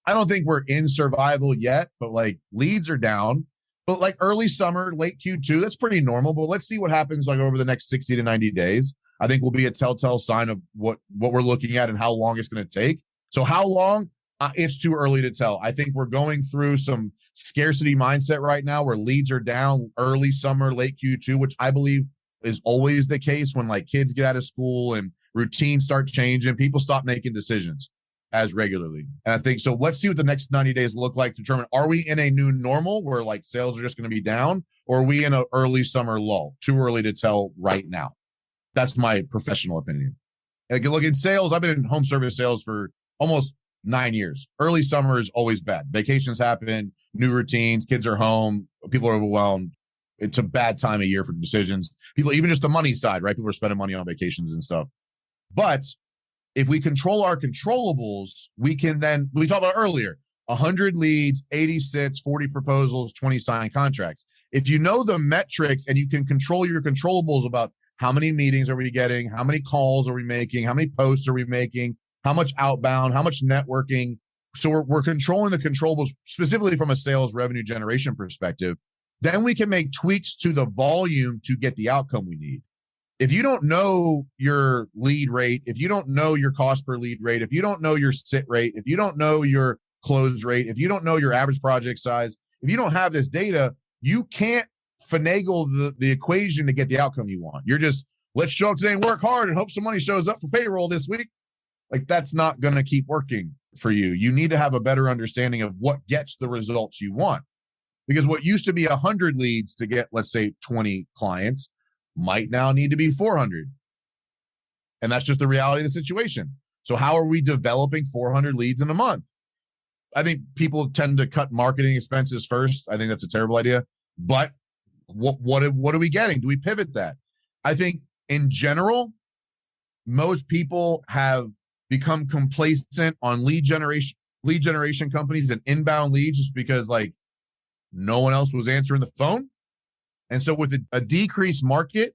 I don't think we're in survival yet, but like, leads are down. But like early summer, late Q2, that's pretty normal. But let's see what happens like over the next 60 to 90 days. I think will be a telltale sign of what we're looking at and how long it's going to take. So how long? It's too early to tell. I think we're going through some scarcity mindset right now where leads are down early summer, late Q2, which I believe is always the case when like kids get out of school and routines start changing, people stop making decisions as regularly. And I think, so let's see what the next 90 days look like to determine, are we in a new normal where like sales are just going to be down, or are we in an early summer lull? Too early to tell right now. That's my professional opinion. Like, look, in sales, I've been in home service sales for almost 9 years. Early summer is always bad. Vacations happen, new routines, kids are home, people are overwhelmed. It's a bad time of year for decisions. People, even just the money side, right? People are spending money on vacations and stuff. But if we control our controllables, we can then, we talked about earlier, 100 leads, 86, 40 proposals, 20 signed contracts. If you know the metrics and you can control your controllables about how many meetings are we getting, how many calls are we making, how many posts are we making, how much outbound, how much networking. So we're controlling the controllables specifically from a sales revenue generation perspective. Then we can make tweaks to the volume to get the outcome we need. If you don't know your lead rate, if you don't know your cost per lead rate, if you don't know your sit rate, if you don't know your close rate, if you don't know your average project size, if you don't have this data, you can't finagle the equation to get the outcome you want. You're just, let's show up today and work hard and hope some money shows up for payroll this week. Like, that's not going to keep working for you. You need to have a better understanding of what gets the results you want. Because what used to be 100 leads to get, let's say, 20 clients might now need to be 400. And that's just the reality of the situation. So how are we developing 400 leads in a month? I think people tend to cut marketing expenses first. I think that's a terrible idea. But what are we getting? Do we pivot that? I think in general, most people have become complacent on lead generation companies and inbound leads just because like no one else was answering the phone. And so with a decreased market,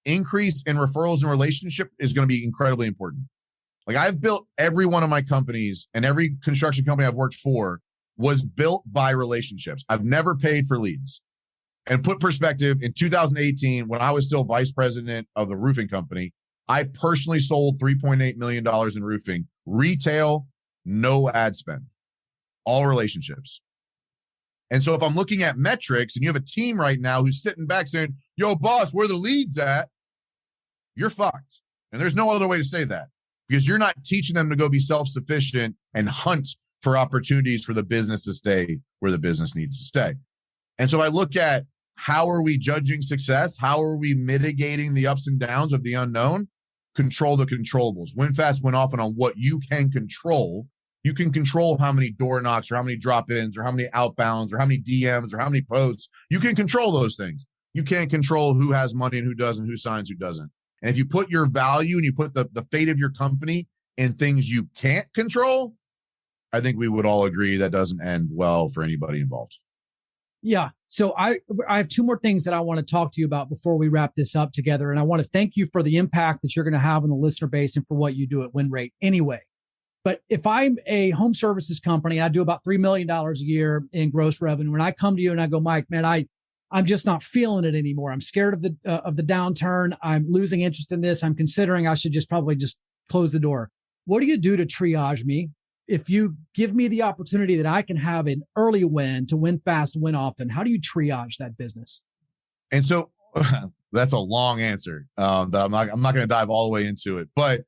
increase in referrals and relationship is going to be incredibly important. Like, I've built every one of my companies, and every construction company I've worked for was built by relationships. I've never paid for leads. And put perspective, in 2018, when I was still vice president of the roofing company, I personally sold $3.8 million in roofing, retail, no ad spend, all relationships. And so if I'm looking at metrics and you have a team right now who's sitting back saying, yo, boss, where the leads at? You're fucked. And there's no other way to say that, because you're not teaching them to go be self-sufficient and hunt for opportunities for the business to stay where the business needs to stay. And so I look at, how are we judging success? How are we mitigating the ups and downs of the unknown? Control the controllables. Win fast, win often on what you can control. You can control how many door knocks or how many drop-ins or how many outbounds or how many DMs or how many posts. You can control those things. You can't control who has money and who doesn't, who signs, who doesn't. And if you put your value and you put the fate of your company in things you can't control, I think we would all agree that doesn't end well for anybody involved. Yeah. So I have two more things that I want to talk to you about before we wrap this up together. And I want to thank you for the impact that you're going to have on the listener base and for what you do at WinRate anyway. But if I'm a home services company, I do about $3 million a year in gross revenue, and I come to you and I go, Mike, man, I'm just not feeling it anymore. I'm scared of the downturn. I'm losing interest in this. I'm considering I should probably just close the door. What do you do to triage me? If you give me the opportunity that I can have an early win to win fast, win often, how do you triage that business? And so that's a long answer that I'm not going to dive all the way into it. But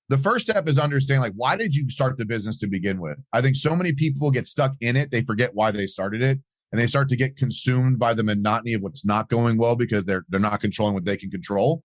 the first step is understanding, like, why did you start the business to begin with? I think so many people get stuck in it. They forget why they started it, and they start to get consumed by the monotony of what's not going well because they're not controlling what they can control.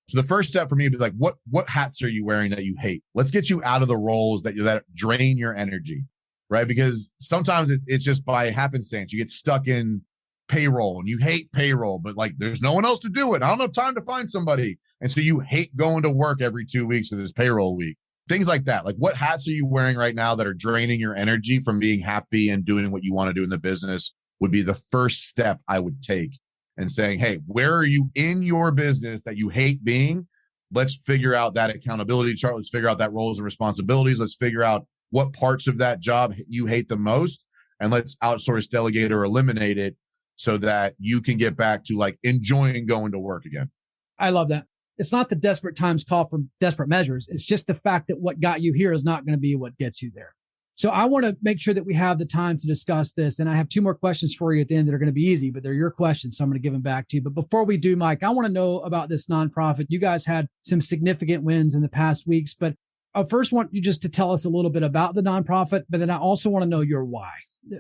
So the first step for me would be like, what hats are you wearing that you hate? Let's get you out of the roles that drain your energy, right? Because sometimes it's just by happenstance. You get stuck in payroll and you hate payroll, but like there's no one else to do it. I don't have time to find somebody. And so you hate going to work every 2 weeks because it's payroll week. Things like that. Like, what hats are you wearing right now that are draining your energy from being happy and doing what you want to do in the business would be the first step I would take. And saying, hey, where are you in your business that you hate being? Let's figure out that accountability chart. Let's figure out that roles and responsibilities. Let's figure out what parts of that job you hate the most. And let's outsource, delegate, or eliminate it so that you can get back to like enjoying going to work again. I love that. It's not the desperate times call for desperate measures. It's just the fact that what got you here is not going to be what gets you there. So I want to make sure that we have the time to discuss this. And I have two more questions for you at the end that are going to be easy, but they're your questions. So I'm going to give them back to you. But before we do, Mike, I want to know about this nonprofit. You guys had some significant wins in the past weeks, but I first want you just to tell us a little bit about the nonprofit, but then I also want to know your why,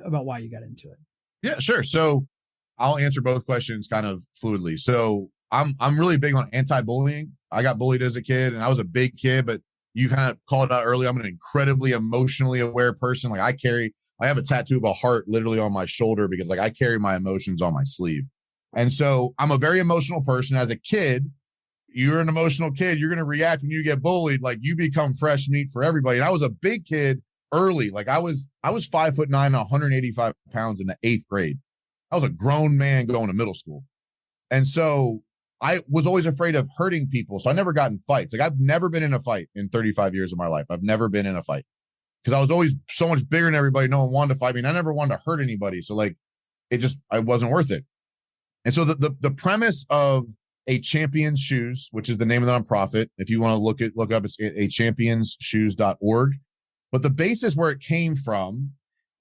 about why you got into it. Yeah, sure. So I'll answer both questions kind of fluidly. So I'm really big on anti-bullying. I got bullied as a kid and I was a big kid, but you kind of called it out earlier. I'm an incredibly emotionally aware person. Like I have a tattoo of a heart literally on my shoulder because like I carry my emotions on my sleeve. And so I'm a very emotional person. As a kid, you're an emotional kid. You're going to react when you get bullied. Like you become fresh meat for everybody. And I was a big kid early. Like I was 5'9", 185 pounds in the 8th grade. I was a grown man going to middle school. And so I was always afraid of hurting people. So I never got in fights. Like I've never been in a fight in 35 years of my life. I've never been in a fight because I was always so much bigger than everybody. No one wanted to fight me. And I never wanted to hurt anybody. So like, I wasn't worth it. And so the premise of A Champion's Shoes, which is the name of the nonprofit, if you want to look up, it's achampionshoes.org. But the basis where it came from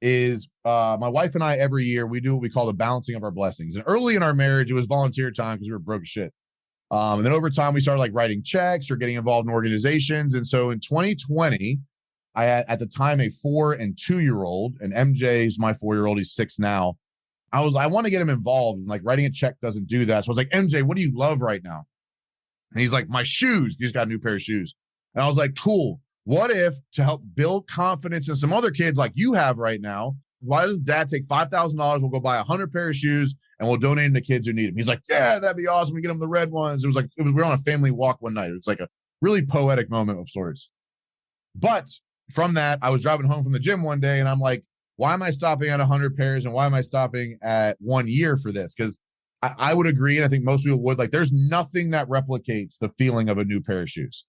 is my wife and I, every year, we do what we call the balancing of our blessings. And early in our marriage, it was volunteer time because we were broke as shit. And then over time, we started like writing checks or getting involved in organizations. And so in 2020, I had at the time a 4 and 2-year-old, and MJ is my 4-year-old. He's 6 now. I want to get him involved, and like writing a check doesn't do that. So I was like, MJ, what do you love right now? And he's like, my shoes. He's got a new pair of shoes. And I was like, cool. What if, to help build confidence in some other kids like you have right now, why doesn't dad take $5,000? We'll go buy 100 pair of shoes and we'll donate them to kids who need them. He's like, yeah, that'd be awesome. We get them the red ones. We were on a family walk one night. It was like a really poetic moment of sorts. But from that, I was driving home from the gym one day and I'm like, why am I stopping at 100 pairs? And why am I stopping at 1 year for this? Because I would agree. And I think most people would, like, there's nothing that replicates the feeling of a new pair of shoes.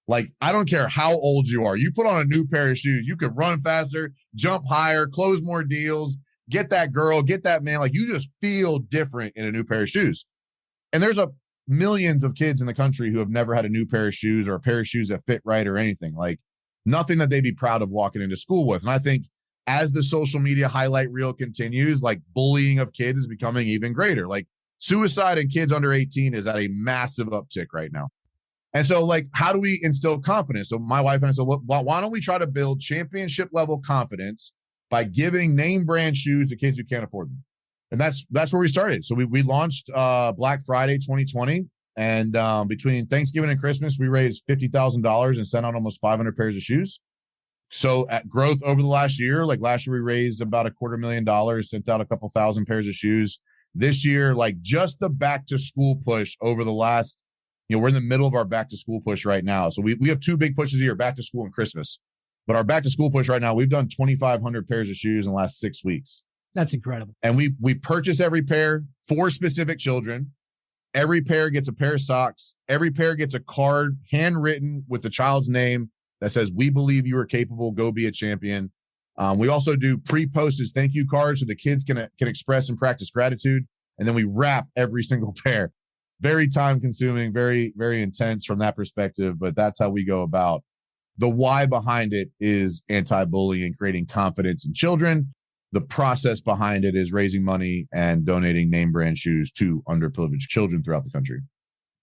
Like, I don't care how old you are. You put on a new pair of shoes, you can run faster, jump higher, close more deals, get that girl, get that man. Like, you just feel different in a new pair of shoes. And there's millions of kids in the country who have never had a new pair of shoes or a pair of shoes that fit right or anything. Like, nothing that they'd be proud of walking into school with. And I think as the social media highlight reel continues, like bullying of kids is becoming even greater. Like suicide in kids under 18 is at a massive uptick right now. And so like, how do we instill confidence? So my wife and I said, look, why don't we try to build championship level confidence by giving name brand shoes to kids who can't afford them? And that's where we started. So we launched Black Friday 2020. And between Thanksgiving and Christmas, we raised $50,000 and sent out almost 500 pairs of shoes. So at growth over the last year, like last year, we raised about $250,000, sent out a couple thousand pairs of shoes. This year, like just the back to school push over the last, we're in the middle of our back to school push right now. So we have two big pushes a year, back to school and Christmas. But our back to school push right now, we've done 2,500 pairs of shoes in the last 6 weeks. That's incredible. And we purchase every pair for specific children. Every pair gets a pair of socks. Every pair gets a card handwritten with the child's name that says, "We believe you are capable. Go be a champion." We also do pre-posted thank you cards so the kids can express and practice gratitude. And then we wrap every single pair. Very time consuming, very, very intense from that perspective. But that's how we go about. The why behind it is anti-bullying, creating confidence in children. The process behind it is raising money and donating name brand shoes to underprivileged children throughout the country.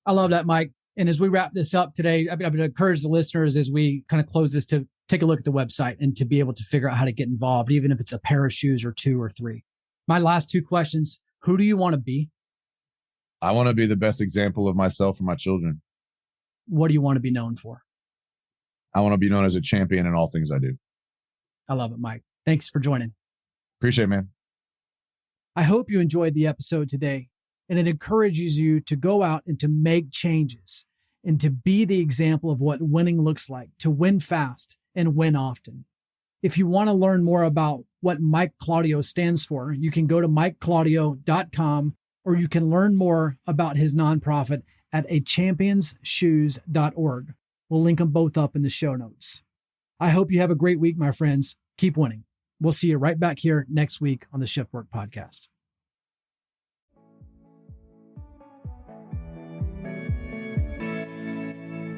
I love that, Mike. And as we wrap this up today, I'm going to encourage the listeners as we kind of close this to take a look at the website and to be able to figure out how to get involved, even if it's a pair of shoes or 2 or 3. My last 2 questions. Who do you want to be? I want to be the best example of myself for my children. What do you want to be known for? I want to be known as a champion in all things I do. I love it, Mike. Thanks for joining. Appreciate it, man. I hope you enjoyed the episode today, and it encourages you to go out and to make changes and to be the example of what winning looks like, to win fast and win often. If you want to learn more about what Mike Claudio stands for, you can go to mikeclaudio.com, or you can learn more about his nonprofit at achampionshoes.org. We'll link them both up in the show notes. I hope you have a great week, my friends. Keep winning. We'll see you right back here next week on the Shift Work Podcast.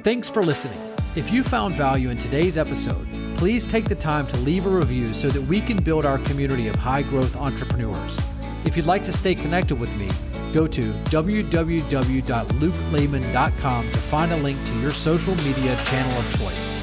Thanks for listening. If you found value in today's episode, please take the time to leave a review so that we can build our community of high-growth entrepreneurs. If you'd like to stay connected with me, go to www.lukelehman.com to find a link to your social media channel of choice.